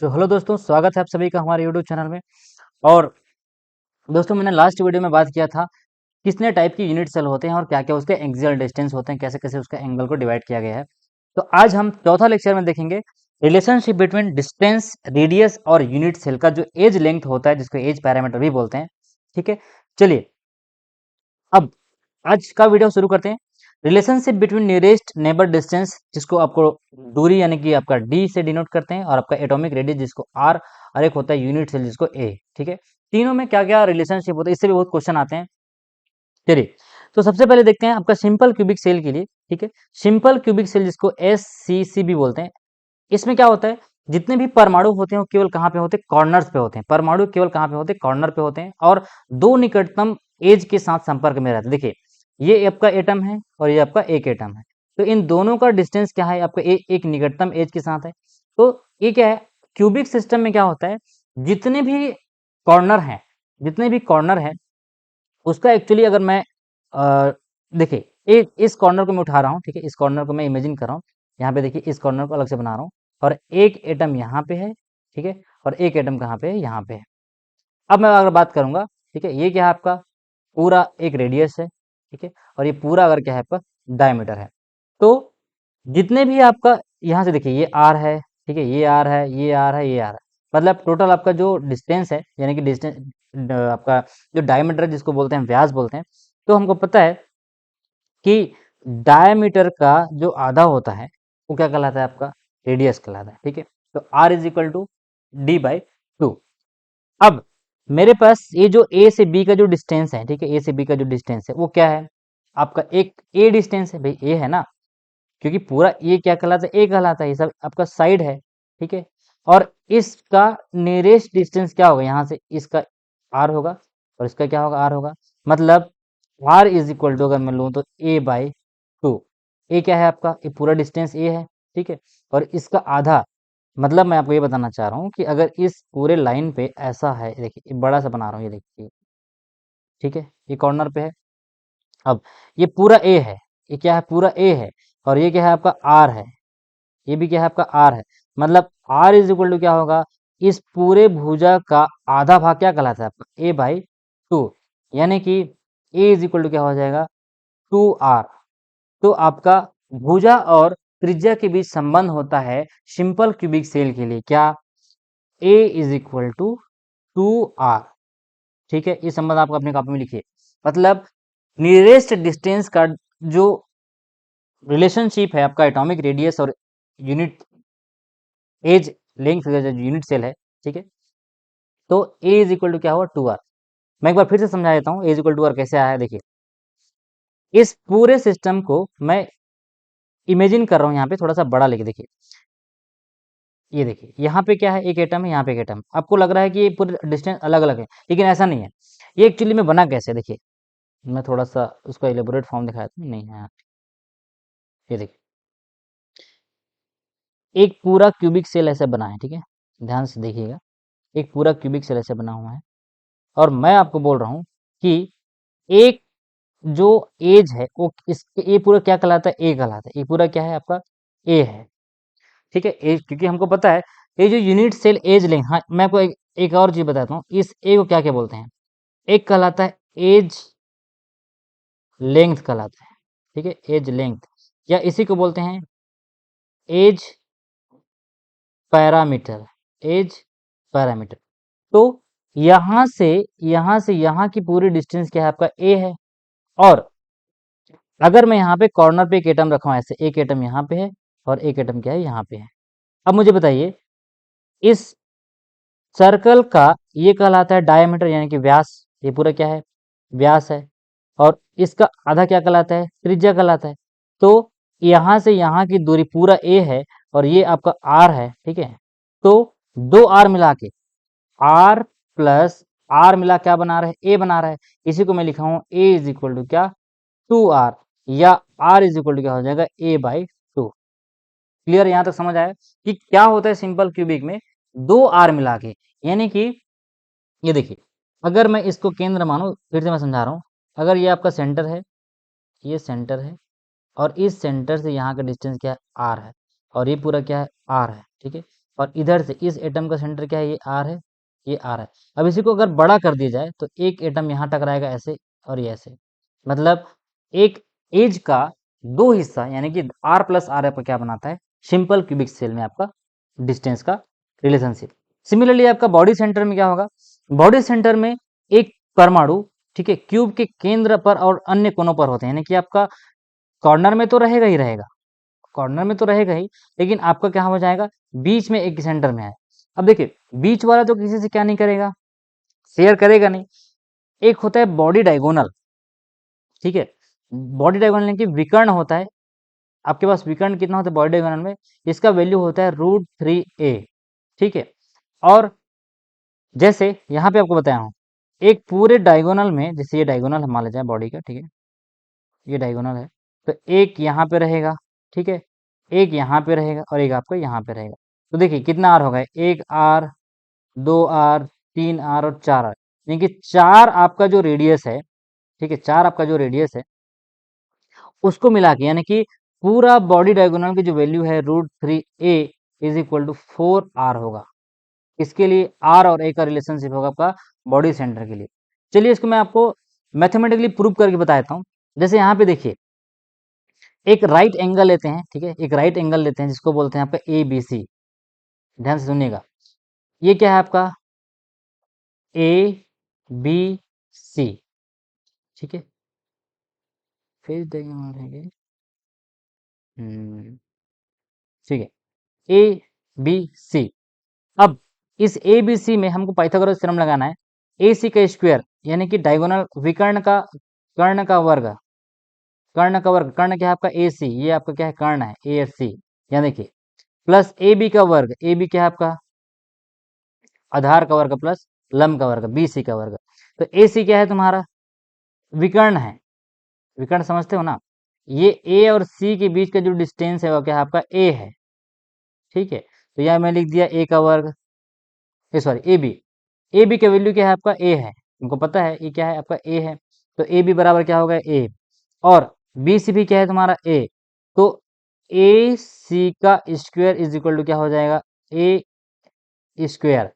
Hello दोस्तों, स्वागत है आप सभी का हमारे यूट्यूब चैनल में। और दोस्तों, मैंने लास्ट वीडियो में बात किया था कितने टाइप के यूनिट सेल होते हैं और क्या क्या उसके एक्सियल डिस्टेंस होते हैं, कैसे कैसे उसका एंगल को डिवाइड किया गया है। तो आज हम चौथा लेक्चर में देखेंगे रिलेशनशिप बिटवीन डिस्टेंस, रेडियस और यूनिट सेल का जो एज लेंथ होता है, जिसको एज पैरामीटर भी बोलते हैं। ठीक है, चलिए अब आज का वीडियो शुरू करते हैं। Relationship between nearest neighbour distance, जिसको आपको दूरी यानी कि आपका डी से डिनोट करते हैं, और आपका एटॉमिक रेडियस जिसको आर, और एक होता है यूनिट सेल जिसको ए। ठीक है, तीनों में क्या क्या रिलेशनशिप होता है, इससे भी बहुत क्वेश्चन आते हैं। चलिए, तो सबसे पहले देखते हैं आपका सिंपल क्यूबिक सेल के लिए। ठीक है, सिंपल क्यूबिक सेल जिसको एस सी सी भी बोलते हैं, इसमें क्या होता है, जितने भी परमाणु होते हैं वो केवल कहाँ पे होते हैं, कॉर्नर्स पे होते हैं। परमाणु केवल कहाँ पे होते हैं, कॉर्नर पे होते हैं, और दो निकटतम एज के साथ संपर्क में रहते हैं। देखिए, ये आपका एटम है और ये आपका एक एटम है, तो इन दोनों का डिस्टेंस क्या है, आपका एक निकटतम एज के साथ है। तो ये क्या है, क्यूबिक सिस्टम में क्या होता है, जितने भी कॉर्नर हैं, जितने भी कॉर्नर हैं उसका एक्चुअली अगर मैं देखिए, एक इस कॉर्नर को मैं उठा रहा हूँ। ठीक है, इस कॉर्नर को मैं इमेजिन कर रहा हूँ। यहाँ पे देखिए, इस कॉर्नर को अलग से बना रहा हूँ, और एक एटम यहाँ पे है। ठीक है, और एक एटम कहाँ पे है, यहाँ पे है। अब मैं अगर बात करूंगा, ठीक है, ये क्या है आपका पूरा एक रेडियस है। ठीक है, और ये पूरा अगर क्या है आपका डायमीटर है। तो जितने भी आपका यहाँ से देखिए, ये आर है, ठीक है, ये आर है, ये आर है, ये आर है, मतलब टोटल आपका जो डिस्टेंस है, यानी कि डिस्टेंस आपका जो डायमीटर जिसको बोलते हैं, व्यास बोलते हैं। तो हमको पता है कि डायमीटर का जो आधा होता है वो क्या कहलाता है, आपका रेडियस कहलाता है। ठीक है, तो R is equal to D by two. अब मेरे पास ये जो ए से बी का जो डिस्टेंस है, ठीक है, ए से बी का जो डिस्टेंस है वो क्या है, आपका एक ए डिस्टेंस है। भाई ए है ना, क्योंकि पूरा ये क्या कहलाता है, ए कहलाता है, ये सब आपका साइड है। ठीक है, और इसका नियरेस्ट डिस्टेंस क्या होगा, यहाँ से इसका आर होगा, और इसका क्या होगा, आर होगा। मतलब आर इज इक्वल टू अगर मैं लूँ तो ए बाई टू। ए क्या है आपका, ये पूरा डिस्टेंस ए है। ठीक है, और इसका आधा, मतलब मैं आपको ये बताना चाह रहा हूँ कि अगर इस पूरे लाइन पे ऐसा है, देखिए ये बड़ा सा बना रहा हूँ, ये देखिए। ठीक है, ये कॉर्नर पे है। अब ये पूरा ए है, ये क्या है, पूरा ए है, और ये क्या है आपका आर है, ये भी क्या है आपका आर है। मतलब आर इज इक्वल टू क्या होगा, इस पूरे भुजा का आधा भाग क्या कहलाता है आपका, ए बाई टू। यानी कि ए इज इक्वल टू क्या हो जाएगा, टू आर। तो आपका भुजा और त्रिज्या के बीच संबंध होता है सिंपल क्यूबिक सेल के लिए, क्या, A is equal to two R. ठीक है, ये संबंध आप अपने कॉपी में लिखिए। मतलब नियरेस्ट डिस्टेंस का जो रिलेशनशिप है आपका एटॉमिक रेडियस और यूनिट एज लेंथ का जो यूनिट सेल है। ठीक है, तो ए इज इक्वल टू क्या होगा, टू आर। मैं एक बार फिर से समझा देता हूँ ए इज इक्वल टू आर कैसे आया है। देखिए, इस पूरे सिस्टम को मैं इमेजिन कर रहा हूँ, यहाँ पे थोड़ा सा बड़ा लेके देखिए। ये देखिए, यहाँ पे क्या है, एक एटम है, यहाँ पे एक एटम। आपको लग रहा है कि ये पूरे डिस्टेंस अलग अलग है, लेकिन ऐसा नहीं है। ये एक्चुअली में बना कैसे, देखिए मैं थोड़ा सा उसका इलेबोरेट फॉर्म दिखाया था, नहीं है। ये देखिए, एक पूरा क्यूबिक सेल ऐसे बना है। ठीक है, ध्यान से देखिएगा, एक पूरा क्यूबिक सेल ऐसे बना हुआ है, और मैं आपको बोल रहा हूँ कि एक जो एज है वो इसके, ये पूरा क्या कहलाता है, ए कहलाता है। ये पूरा क्या है आपका, ए है। ठीक है, एज, क्योंकि हमको पता है ये जो यूनिट सेल एज लेंथ, हाँ मैं आपको एक और चीज बताता हूँ, इस ए को क्या क्या बोलते हैं, एक कहलाता है एज लेंथ कहलाता है। ठीक है, एज लेंथ, या इसी को बोलते हैं एज पैरामीटर, एज पैरामीटर। तो यहाँ से यहाँ की पूरी डिस्टेंस क्या है आपका, ए है। और अगर मैं यहाँ पे कॉर्नर पे एक एटम रखा हूँ, ऐसे एक एटम यहाँ पे है और एक एटम क्या है, यहाँ पे है। अब मुझे बताइए, इस सर्कल का ये कहलाता है डायमीटर, यानी कि व्यास। ये पूरा क्या है, व्यास है। और इसका आधा क्या कहलाता है, त्रिज्या कहलाता है। तो यहाँ से यहाँ की दूरी पूरा ए है, और ये आपका आर है। ठीक है, तो दो आर मिला के, आर प्लस आर मिला क्या बना रहा है, ए बना रहा है। इसी को मैं लिखा हूँ ए इज इक्वल टू क्या, टू आर, या आर इज इक्वल टू क्या हो जाएगा, ए बाई टू। क्लियर, यहाँ तक समझ आया कि क्या होता है सिंपल क्यूबिक में दो आर मिला के। यानी कि ये देखिए, अगर मैं इसको केंद्र मानूं, फिर से मैं समझा रहा हूँ, अगर ये आपका सेंटर है, ये सेंटर है, और इस सेंटर से यहाँ का डिस्टेंस क्या है, आर है, और ये पूरा क्या है, आर है। ठीक है, और इधर से इस एटम का सेंटर क्या है, ये आर है, ये आर है। अब इसी को अगर बड़ा कर दिया जाए तो एक एटम यहाँ टकराएगा ऐसे और ये ऐसे, मतलब एक एज का दो हिस्सा यानी कि आर प्लस आर आपका क्या बनाता है, सिंपल क्यूबिक सेल में आपका डिस्टेंस का रिलेशनशिप। सिमिलरली आपका बॉडी सेंटर में क्या होगा, बॉडी सेंटर में एक परमाणु, ठीक है, क्यूब के केंद्र पर और अन्य कोनों पर होते हैं, यानी कि आपका कॉर्नर में तो रहेगा ही रहेगा, कॉर्नर में तो रहेगा ही, लेकिन आपका क्या हो जाएगा, बीच में एक सेंटर में है। अब देखिए बीच वाला तो किसी से क्या नहीं करेगा, शेयर करेगा नहीं। एक होता है बॉडी डायगोनल, ठीक है, बॉडी डायगोनल यानी कि विकर्ण होता है, आपके पास विकर्ण कितना होता है बॉडी डायगोनल में, इसका वैल्यू होता है √3a, ठीक है। और जैसे यहाँ पे आपको बताया हूँ, एक पूरे डायगोनल में, जैसे ये डायगोनल हम मान लेते हैं बॉडी का, ठीक है, ये डायगोनल है, तो एक यहाँ पे रहेगा, ठीक है, एक यहाँ पे रहेगा और एक आपका यहाँ पे रहेगा। तो देखिए कितना आर होगा, एक आर, दो आर, तीन आर और चार आर, यानी कि चार आपका जो रेडियस है, ठीक है, चार आपका जो रेडियस है उसको मिला के, यानी कि पूरा बॉडी डायगोनल की जो वैल्यू है √3a is equal to 4r होगा। इसके लिए आर और ए का रिलेशनशिप होगा आपका बॉडी सेंटर के लिए। चलिए इसको मैं आपको मैथमेटिकली प्रूव करके बता देता हूँ। जैसे यहाँ पे देखिए एक राइट एंगल लेते हैं, ठीक है, एक राइट एंगल लेते हैं जिसको बोलते हैं आपका ए बी सी। ध्यान से सुनिएगा, ये क्या है आपका ए बी सी, ठीक है, फिर देखेंगे, ठीक है, ए बी सी। अब इस ए बी सी में हमको पाइथागोरस थ्योरम लगाना है, ए सी का स्क्वायर यानी कि डायगोनल विकर्ण का, कर्ण का वर्ग, कर्ण का वर्ग, कर्ण क्या है आपका ए सी, ये आपका क्या है कर्ण है ए एस सी, यानी कि प्लस ए बी का वर्ग, ए बी क्या है आपका आधार का वर्ग प्लस लंब का वर्ग, बी सी का वर्ग। तो ए सी क्या है तुम्हारा विकर्ण है, विकर्ण समझते हो ना, ये ए और सी के बीच का जो डिस्टेंस है वो क्या है आपका ए है, ठीक है। तो यहाँ मैं लिख दिया ए का वर्ग, sorry A B, A B का वैल्यू क्या है आपका ए है, तुमको पता है ये क्या है आपका ए है, तो ए बी बराबर क्या होगा ए, और बी सी भी क्या है तुम्हारा ए, तो ए सी का स्क्वायर इज इक्वल टू क्या हो जाएगा ए स्क्वायर,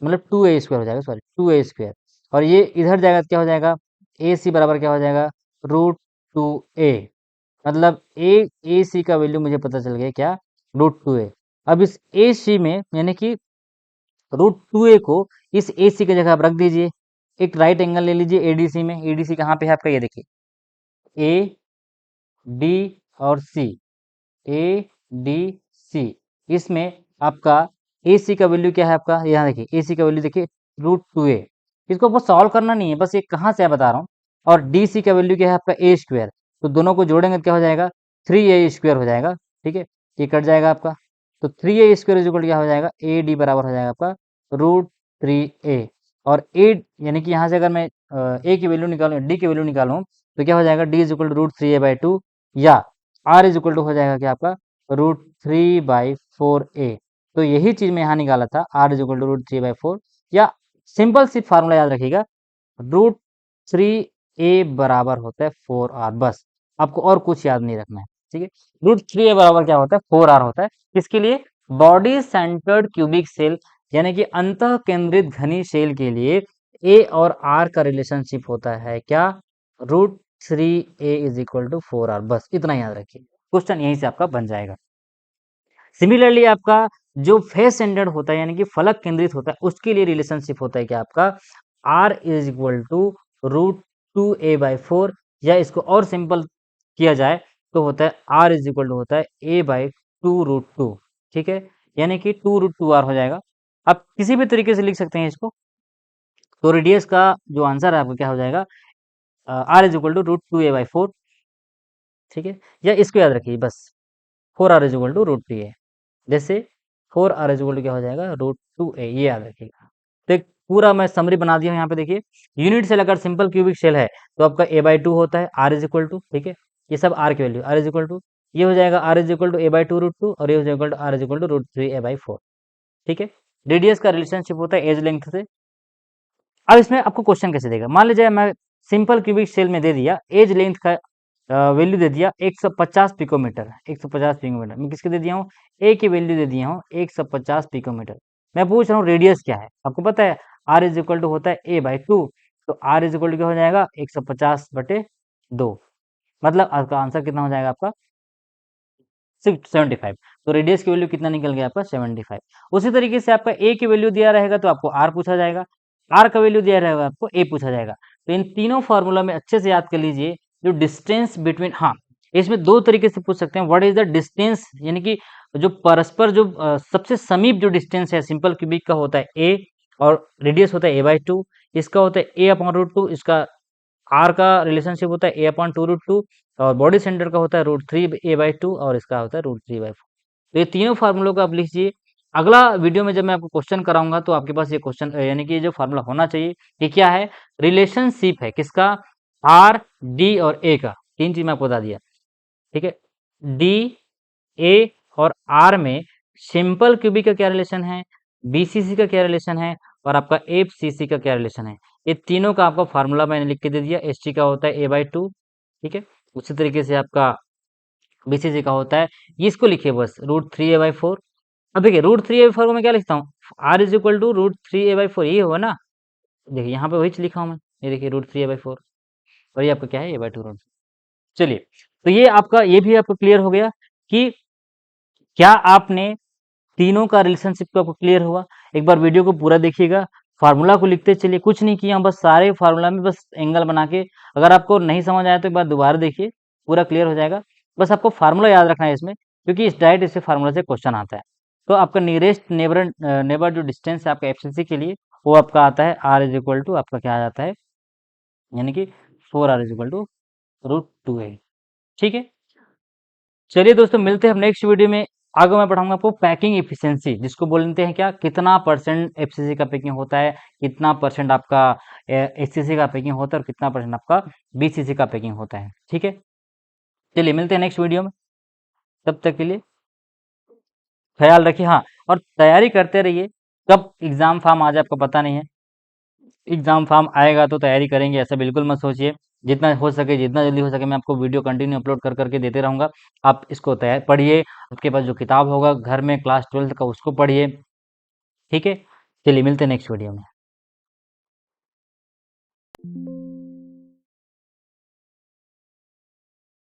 मतलब 2a² हो जाएगा, सॉरी 2a², और ये इधर जाएगा तो क्या हो जाएगा ए सी बराबर क्या हो जाएगा √2a, मतलब ए सी का वैल्यू मुझे पता चल गया क्या √2a। अब इस ए सी में यानी कि √2a को इस ए सी की जगह आप रख दीजिए, एक राइट एंगल ले लीजिए एडीसी में, एडीसी कहाँ पे है आपका, ये देखिए ए डी और सी, ए डी सी, इसमें आपका ए सी का वैल्यू क्या है आपका, यहाँ देखिए ए सी का वैल्यू देखिए √2a, इसको आपको सॉल्व करना नहीं है, बस ये कहाँ से है बता रहा हूँ। और डी सी का वैल्यू क्या है आपका ए स्क्वायर, तो दोनों को जोड़ेंगे तो क्या हो जाएगा 3a² हो जाएगा, ठीक है, ये कट जाएगा आपका, तो 3a² इज इक्वल क्या हो जाएगा ए डी बराबर हो जाएगा आपका √3a, और ए यानी कि यहाँ से अगर मैं ए की वैल्यू निकालूँ डी की वैल्यू निकालूँ तो क्या हो जाएगा D is equal to √3a/2, या आर इज इक्वल टू हो जाएगा क्या आपका √3/4a। तो यही चीज मैं यहाँ निकाला था, आर इज इक्वल टू √3/4, या सिंपल सी फार्मूला याद रखिएगा √3a बराबर होता है 4r, बस आपको और कुछ याद नहीं रखना है, ठीक है। √3a बराबर क्या होता है 4r होता है, किसके लिए, बॉडी सेंटर्ड क्यूबिक सेल यानी कि अंतः केंद्रित घनी सेल के लिए ए और आर का रिलेशनशिप होता है क्या √3a is equal to 4r, बस इतना याद रखिए, क्वेश्चन यहीं से आपका बन जाएगा। सिमिलरली आपका जो फेस सेंटर्ड होता है यानी कि फलक केंद्रित होता है उसके लिए रिलेशनशिप होता है क्या आपका r is equal to √2a/4, या इसको और सिंपल किया जाए तो होता है r इज इक्वल टू होता है a/2√2, ठीक है, यानी कि 2√2r हो जाएगा। आप किसी भी तरीके से लिख सकते हैं इसको, तो रेडियस का जो आंसर है आपका क्या हो जाएगा r is equal to √2a/4, ठीक है, या इसको याद रखिए बस 4r is equal to √2a, जैसे 4r इज इक्वल टू क्या हो जाएगा √2a, ये याद रखिएगा। तो एक पूरा मैं समरी बना दिया हूँ यहाँ पे देखिए, यूनिट सेल अगर सिंपल क्यूबिक सेल है तो आपका a/2 होता है, r इज इक्वल टू, ठीक है, ये सब r की value r is equal to, ये हो जाएगा r is equal to a/2√2, और ये हो जाएगा r is equal to √3a/4, ठीक है। रेडियस का रिलेशनशिप होता है एज लेंथ से। अब इसमें आपको क्वेश्चन कैसे देगा, मान लीजिए मैं सिंपल क्यूबिक सेल में दे दिया एज लेंथ का वैल्यू दे दिया 150 पिकोमीटर, 150 पिकोमीटर मैं किसके दे दिया हूँ, ए की वैल्यू दे दिया हूँ 150 पिकोमीटर। मैं पूछ रहा हूँ रेडियस क्या है, आपको पता है आर इज इक्वल टू होता है ए बाई टू, तो आर इज इक्वल टू क्या हो जाएगा 150/2, मतलब आपका आंसर कितना हो जाएगा आपका 75। तो रेडियस की वैल्यू कितना निकल गया आपका 75। उसी तरीके से आपका ए की वैल्यू दिया रहेगा तो आपको आर पूछा जाएगा, आर का वैल्यू दिया रहेगा आपको ए पूछा जाएगा। तो इन तीनों फॉर्मूला में अच्छे से याद कर लीजिए, जो डिस्टेंस बिटवीन, हाँ इसमें दो तरीके से पूछ सकते हैं, व्हाट इज द डिस्टेंस, यानी कि जो परस्पर जो सबसे समीप जो डिस्टेंस है सिंपल क्यूबिक का होता है ए, और रेडियस होता है a/2, इसका होता है a/√2, इसका आर का रिलेशनशिप होता है a/√2, और बॉडी सेंटर का होता है √3a/2, और इसका होता है √3/4। तो ये तीनों फार्मूलों को आप लिखिए। अगला वीडियो में जब मैं आपको क्वेश्चन कराऊंगा तो आपके पास ये क्वेश्चन यानी कि ये जो फार्मूला होना चाहिए, ये क्या है, रिलेशनशिप है किसका, आर डी और ए का, तीन चीज मैं आपको बता दिया, ठीक है। डी, ए और आर में सिंपल क्यूबिक का क्या रिलेशन है, बीसीसी का क्या रिलेशन है, और आपका एफसीसी का क्या रिलेशन है, ये तीनों का आपका फार्मूला मैंने लिख के दे दिया। एस टी का होता है a/2, ठीक है। उसी तरीके से आपका बीसीसी का होता है, इसको लिखिए बस √3a/4। अब देखिए √3a/4 को मैं क्या लिखता हूँ, are is equal to √3a/4, ये होगा ना, देखिए यहाँ पे वही चीज लिखा हूँ मैं, ये देखिए √3a/4, और ये आपका क्या है a/2। चलिए, तो ये आपका ये भी आपको क्लियर हो गया कि क्या आपने तीनों का रिलेशनशिप तो आपको क्लियर हुआ। एक बार वीडियो को पूरा देखिएगा, फार्मूला को लिखते चलिए, कुछ नहीं किया बस सारे फार्मूला में बस एंगल बना के, अगर आपको नहीं समझ आया तो एक बार दोबारा देखिए, पूरा क्लियर हो जाएगा। बस आपको फार्मूला याद रखना है इसमें, क्योंकि इस डायरेक्ट इससे फार्मूला से क्वेश्चन आता है। तो आपका नियरेस्ट नेबर जो डिस्टेंस है आपका एफसीसी के लिए, वो आपका आता है आर इज इक्वल टू आपका क्या आ जाता है, यानी कि 4r is equal to √2a, ठीक है। चलिए दोस्तों, मिलते हैं हम नेक्स्ट वीडियो में। आगे मैं पढ़ाऊंगा आपको पैकिंग एफिशिएंसी, जिसको बोलते हैं क्या, कितना परसेंट एफसीसी का पैकिंग होता है, कितना परसेंट आपका एचसीसी का पैकिंग होता है, और कितना परसेंट आपका बीसीसी का पैकिंग होता है, ठीक है। चलिए मिलते हैं नेक्स्ट वीडियो में, तब तक के लिए ख्याल रखिए। हाँ, और तैयारी करते रहिए, कब एग्जाम फॉर्म आ जाए आपको पता नहीं है। एग्जाम फॉर्म आएगा तो तैयारी करेंगे ऐसा बिल्कुल मत सोचिए। जितना हो सके, जितना जल्दी हो सके, मैं आपको वीडियो कंटिन्यू अपलोड कर करके देते रहूँगा। आप इसको तैयार पढ़िए, आपके पास जो किताब होगा घर में क्लास 12th का उसको पढ़िए, ठीक है। चलिए मिलते हैं नेक्स्ट वीडियो में।